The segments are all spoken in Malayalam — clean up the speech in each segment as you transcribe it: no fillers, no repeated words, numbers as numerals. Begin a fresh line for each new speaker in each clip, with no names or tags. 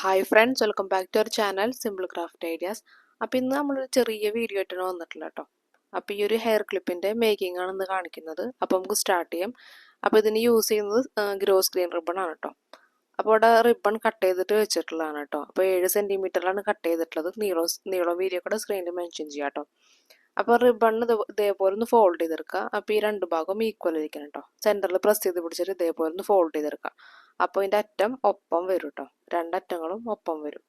Hi friends, welcome back to our channel simple craft ideas. അപ്പോൾ ഇന്ന് നമ്മളൊരു ചെറിയ വീഡിയോ ആയിട്ടാണ് വന്നിട്ടുള്ളത് കേട്ടോ. അപ്പോൾ ഈ ഒരു ഹെയർ ക്ലിപ്പിൻ്റെ മേക്കിംഗ് ആണ് ഇന്ന് കാണിക്കുന്നത്. അപ്പോൾ നമുക്ക് സ്റ്റാർട്ട് ചെയ്യാം. അപ്പോൾ ഇതിന് യൂസ് ചെയ്യുന്നത് ഗ്രോസ് ഗ്രീൻ റിബൺ ആണ് കേട്ടോ. അപ്പോൾ ഇവിടെ റിബൺ കട്ട് ചെയ്തിട്ട് വെച്ചിട്ടുള്ളതാണ് കേട്ടോ. അപ്പോൾ 7 സെൻറ്റിമീറ്ററിലാണ് കട്ട് ചെയ്തിട്ടുള്ളത്. നീളം വീഡിയോ കൂടെ സ്ക്രീനിൽ മെൻഷൻ ചെയ്യാം കേട്ടോ. അപ്പോൾ റിബണിന് ഇതേപോലെ ഒന്ന് ഫോൾഡ് ചെയ്തെടുക്കുക. അപ്പോൾ ഈ രണ്ട് ഭാഗവും ഈക്വൽ ഇരിക്കണം കേട്ടോ. സെൻറ്ററിൽ പ്രസ് ചെയ്ത് പിടിച്ചിട്ട് ഇതേപോലെ ഒന്ന് ഫോൾഡ് ചെയ്തെടുക്കുക. അപ്പോൾ ഇതിൻ്റെ അറ്റം ഒപ്പം വരും കേട്ടോ. രണ്ടറ്റങ്ങളും ഒപ്പം വരും.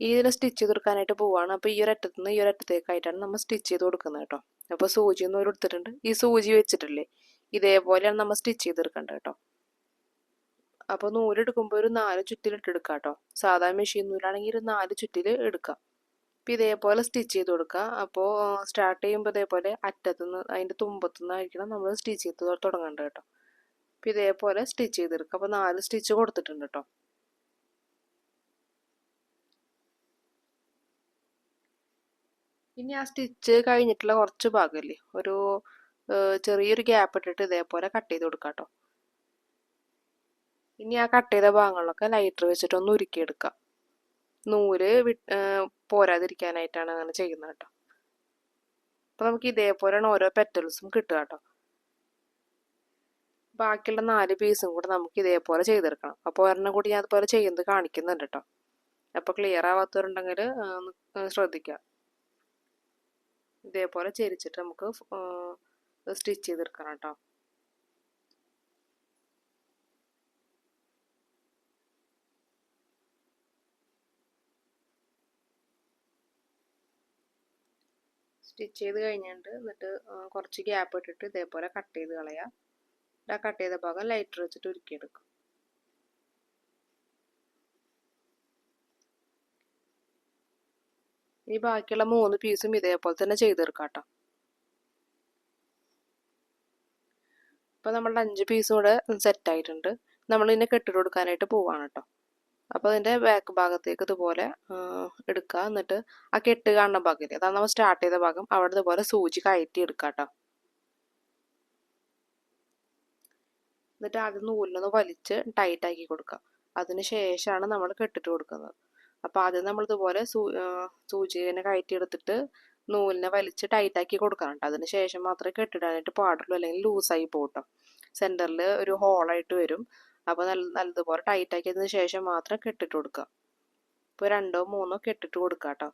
ഇതിനെ സ്റ്റിച്ച് ചെയ്ത് കൊടുക്കാനായിട്ട് പോവുകയാണ്. അപ്പോൾ ഈ ഒരു അറ്റത്ത് നിന്ന് ഈ ഒരു അറ്റത്തേക്കായിട്ടാണ് നമ്മൾ സ്റ്റിച്ച് ചെയ്ത് കൊടുക്കുന്നത് കേട്ടോ. അപ്പോൾ സൂചി ഒന്നും എടുത്തിട്ടുണ്ട്. ഈ സൂചി വെച്ചിട്ടില്ലേ, ഇതേപോലെയാണ് നമ്മൾ സ്റ്റിച്ച് ചെയ്തെടുക്കേണ്ടത് കേട്ടോ. അപ്പോൾ നൂലെടുക്കുമ്പോൾ ഒരു 4 ചുറ്റിലിട്ടെടുക്കുക കേട്ടോ. സാധാ മെഷീൻ നൂലാണെങ്കിൽ ഒരു 4 ചുറ്റിൽ എടുക്കുക. അപ്പോൾ ഇതേപോലെ സ്റ്റിച്ച് ചെയ്ത് കൊടുക്കുക. അപ്പോൾ സ്റ്റാർട്ട് ചെയ്യുമ്പോൾ ഇതേപോലെ അറ്റത്തുനിന്ന് അതിൻ്റെ തുമ്പത്തുനിന്നായിരിക്കണം നമ്മൾ സ്റ്റിച്ച് ചെയ്ത് തുടങ്ങേണ്ടത് കേട്ടോ. അപ്പോൾ ഇതേപോലെ സ്റ്റിച്ച് ചെയ്തെടുക്കുക. അപ്പോൾ 4 സ്റ്റിച്ച് കൊടുത്തിട്ടുണ്ട് കേട്ടോ. ഇനി ആ സ്റ്റിച്ച് കഴിഞ്ഞിട്ടുള്ള കുറച്ച് ഭാഗമില്ലേ, ഒരു ചെറിയൊരു ഗ്യാപ്പ് ഇട്ടിട്ട് ഇതേപോലെ കട്ട് ചെയ്ത് കൊടുക്കാം കേട്ടോ. ഇനി ആ കട്ട് ചെയ്ത ഭാഗങ്ങളിലൊക്കെ ലൈറ്റർ വെച്ചിട്ടൊന്ന് ഉരുക്കിയെടുക്കാം. നൂല് പോരാതിരിക്കാനായിട്ടാണ് അങ്ങനെ ചെയ്യുന്നത് കേട്ടോ. അപ്പോൾ നമുക്ക് ഇതേപോലെയാണ് ഓരോ പെറ്റൽസും കിട്ടുക കേട്ടോ. ബാക്കിയുള്ള 4 പീസും കൂടെ നമുക്ക് ഇതേപോലെ ചെയ്തെടുക്കണം. അപ്പോൾ ഒരെണ്ണം കൂടി ഞാൻ അതുപോലെ ചെയ്യുന്നത് കാണിക്കുന്നുണ്ട് കേട്ടോ. അപ്പോൾ ക്ലിയർ ആവാത്തവരുണ്ടെങ്കിൽ ശ്രദ്ധിക്കുക. ഇതേപോലെ ചെരിച്ചിട്ട് നമുക്ക് സ്റ്റിച്ച് ചെയ്തെടുക്കണം കേട്ടോ. സ്റ്റിച്ച് ചെയ്ത് കഴിഞ്ഞിട്ട് എന്നിട്ട് കുറച്ച് ഗ്യാപ്പ് ഇട്ടിട്ട് ഇതേപോലെ കട്ട് ചെയ്ത് കളയാം. ആ കട്ട് ചെയ്ത ഭാഗം ലൈറ്റർ വെച്ചിട്ട് ഉരുക്കിയെടുക്കും. ഈ ബാക്കിയുള്ള 3 പീസും ഇതേപോലെ തന്നെ ചെയ്തെടുക്കാം കേട്ടോ. അപ്പോൾ നമ്മളുടെ 5 പീസും കൂടെ സെറ്റായിട്ടുണ്ട്. നമ്മളിതിനെ കെട്ടിട്ട് കൊടുക്കാനായിട്ട് പോവാണ് കേട്ടോ. അപ്പോൾ അതിൻ്റെ ബാക്ക് ഭാഗത്തേക്ക് ഇതുപോലെ എടുക്കുക. എന്നിട്ട് ആ കെട്ട് കാണുന്ന ഭാഗമില്ലേ, അതാണ് നമ്മൾ സ്റ്റാർട്ട് ചെയ്ത ഭാഗം, അവിടെ ഇതുപോലെ സൂചി കയറ്റി എടുക്കുക കേട്ടോ. എന്നിട്ട് ആദ്യം നൂലിനൊന്ന് വലിച്ച് ടൈറ്റാക്കി കൊടുക്കുക. അതിന് ശേഷമാണ് നമ്മൾ കെട്ടിട്ട് കൊടുക്കുന്നത്. അപ്പോൾ ആദ്യം നമ്മൾ ഇതുപോലെ സൂചിനെ കയറ്റി എടുത്തിട്ട് നൂലിനെ വലിച്ച് ടൈറ്റാക്കി കൊടുക്കണം കേട്ടോ. അതിന് ശേഷം മാത്രമേ കെട്ടിടാനായിട്ട് പാടുള്ളൂ, അല്ലെങ്കിൽ ലൂസായി പോകട്ടോ. സെൻറ്ററിൽ ഒരു ഹോളായിട്ട് വരും. അപ്പോൾ നല്ലതുപോലെ ടൈറ്റാക്കിയതിന് ശേഷം മാത്രം കെട്ടിട്ട് കൊടുക്കുക. ഇപ്പോൾ 2 3 കെട്ടിട്ട് കൊടുക്കുക കേട്ടോ.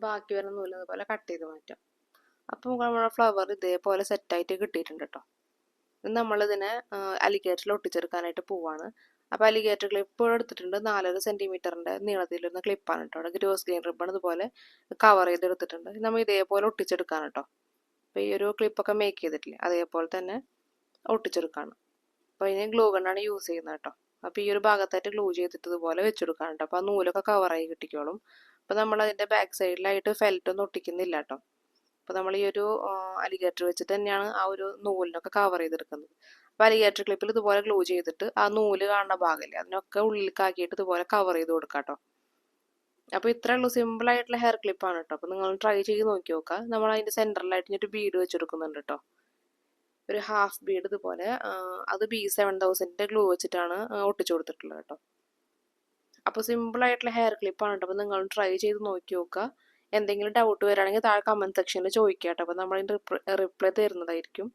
ബാക്കി വരുന്ന നൂല് അതുപോലെ കട്ട് ചെയ്ത് മാറ്റാം. അപ്പോൾ നമ്മുടെ ഫ്ലവർ ഇതേപോലെ സെറ്റായിട്ട് കിട്ടിയിട്ടുണ്ട് കേട്ടോ. ഇന്ന് നമ്മളിതിനെ അലിഗേറ്ററിൽ ഒട്ടിച്ചെടുക്കാനായിട്ട് പോവാണ്. അപ്പോൾ അലിഗേറ്റർ ക്ലിപ്പ് എടുത്തിട്ടുണ്ട്. 4.5 സെൻറ്റിമീറ്ററിൻ്റെ നീളത്തിൽ വരുന്ന ക്ലിപ്പാണ് കേട്ടോ. അവിടെ ഗ്രോസ് ഗ്രീൻ റിബൺ ഇതുപോലെ കവർ ചെയ്തെടുത്തിട്ടുണ്ട്. നമ്മൾ ഇതേപോലെ ഒട്ടിച്ചെടുക്കാണ് കേട്ടോ. അപ്പോൾ ഈ ഒരു ക്ലിപ്പൊക്കെ മേക്ക് ചെയ്തിട്ടില്ലേ, അതേപോലെ തന്നെ ഒട്ടിച്ചെടുക്കാണ്. അപ്പോൾ ഇതിന് ഗ്ലൂ ഗണ്ണാണ് യൂസ് ചെയ്യുന്നത് കേട്ടോ. അപ്പോൾ ഈ ഒരു ഭാഗത്തായിട്ട് ഗ്ലൂ ചെയ്തിട്ട് ഇതുപോലെ വെച്ചെടുക്കാണ് കേട്ടോ. അപ്പോൾ ആ നൂലൊക്കെ കവറായി കിട്ടിക്കോളും. അപ്പോൾ നമ്മൾ അതിൻ്റെ ബാക്ക് സൈഡിലായിട്ട് ഫെൽറ്റൊന്നും ഒട്ടിക്കുന്നില്ല കേട്ടോ. അപ്പോൾ നമ്മൾ ഈ ഒരു അലിഗേറ്റർ വെച്ചിട്ട് തന്നെയാണ് ആ ഒരു നൂലിനൊക്കെ കവർ ചെയ്തെടുക്കുന്നത്. അപ്പോൾ അലിഗേറ്റർ ക്ലിപ്പിൽ ഇതുപോലെ ഗ്ലൂ ചെയ്തിട്ട് ആ നൂല് കാണുന്ന ഭാഗമില്ലേ, അതിനൊക്കെ ഉള്ളിലേക്കാക്കിയിട്ട് ഇതുപോലെ കവർ ചെയ്ത് കൊടുക്കാം കേട്ടോ. അപ്പോൾ ഇത്രയേ ഉള്ളൂ, സിമ്പിളായിട്ടുള്ള ഹെയർ ക്ലിപ്പാണ് കേട്ടോ. അപ്പോൾ നിങ്ങൾ ട്രൈ ചെയ്ത് നോക്കി നോക്കുക. നമ്മൾ അതിൻ്റെ സെൻറ്ററിലായിട്ട് ഒരു ബീഡ് വെച്ചെടുക്കുന്നുണ്ട് കേട്ടോ. ഒരു ഹാഫ് ബീഡ് ഇതുപോലെ, അത് B7000 ഗ്ലൂ വെച്ചിട്ടാണ് ഒട്ടിച്ചു കൊടുത്തിട്ടുള്ളത് കേട്ടോ. അപ്പോൾ സിമ്പിളായിട്ടുള്ള ഹെയർ ക്ലിപ്പാണ് കേട്ടോ. അപ്പോൾ നിങ്ങൾ ട്രൈ ചെയ്ത് നോക്കി നോക്കുക. എന്തെങ്കിലും ഡൗട്ട് വരികയാണെങ്കിൽ താഴെ കമൻറ്റ് സെക്ഷനിൽ ചോദിക്കുക കേട്ടോ. അപ്പോൾ നമ്മളതിൻ്റെ റിപ്ലൈ തരുന്നതായിരിക്കും.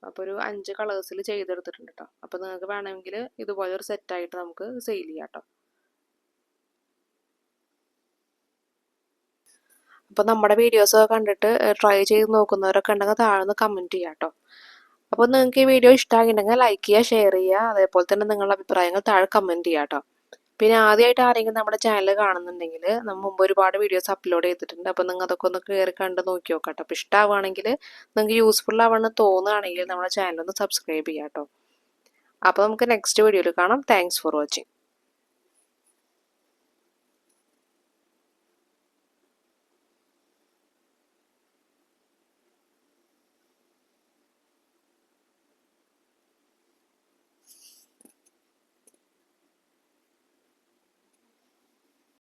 അപ്പോൾ ഒരു 5 കളേഴ്സിൽ ചെയ്തെടുത്തിട്ടുണ്ട് കേട്ടോ. അപ്പോൾ നിങ്ങൾക്ക് വേണമെങ്കിൽ ഇതുപോലെ ഒരു സെറ്റായിട്ട് നമുക്ക് സെയിൽ ചെയ്യാം കേട്ടോ. അപ്പോൾ നമ്മുടെ വീഡിയോസൊക്കെ കണ്ടിട്ട് ട്രൈ ചെയ്ത് നോക്കുന്നവരൊക്കെ ഉണ്ടെങ്കിൽ താഴെ നിന്ന് കമൻറ്റ് ചെയ്യാം കേട്ടോ. അപ്പോൾ നിങ്ങൾക്ക് ഈ വീഡിയോ ഇഷ്ടമായിട്ടുണ്ടെങ്കിൽ ലൈക്ക് ചെയ്യുക, ഷെയർ ചെയ്യുക, അതേപോലെ തന്നെ നിങ്ങളുടെ അഭിപ്രായങ്ങൾ താഴെ കമൻറ്റ് ചെയ്യുക കേട്ടോ. പിന്നെ ആദ്യമായിട്ട് ആരെങ്കിലും നമ്മുടെ ചാനൽ കാണുന്നുണ്ടെങ്കിൽ നമ്മൾ മുമ്പ് ഒരുപാട് വീഡിയോസ് അപ്ലോഡ് ചെയ്തിട്ടുണ്ട്. അപ്പോൾ നിങ്ങൾ അതൊക്കെ ഒന്ന് കയറി കണ്ട് നോക്കി നോക്കാം. അപ്പോൾ ഇഷ്ടമാവുകയാണെങ്കിൽ നിങ്ങൾക്ക് യൂസ്ഫുൾ ആവണമെന്ന് തോന്നുകയാണെങ്കിൽ നമ്മുടെ ചാനൽ ഒന്ന് സബ്സ്ക്രൈബ് ചെയ്യാം കേട്ടോ. അപ്പോൾ നമുക്ക് നെക്സ്റ്റ് വീഡിയോയിൽ കാണാം. Thanks for watching.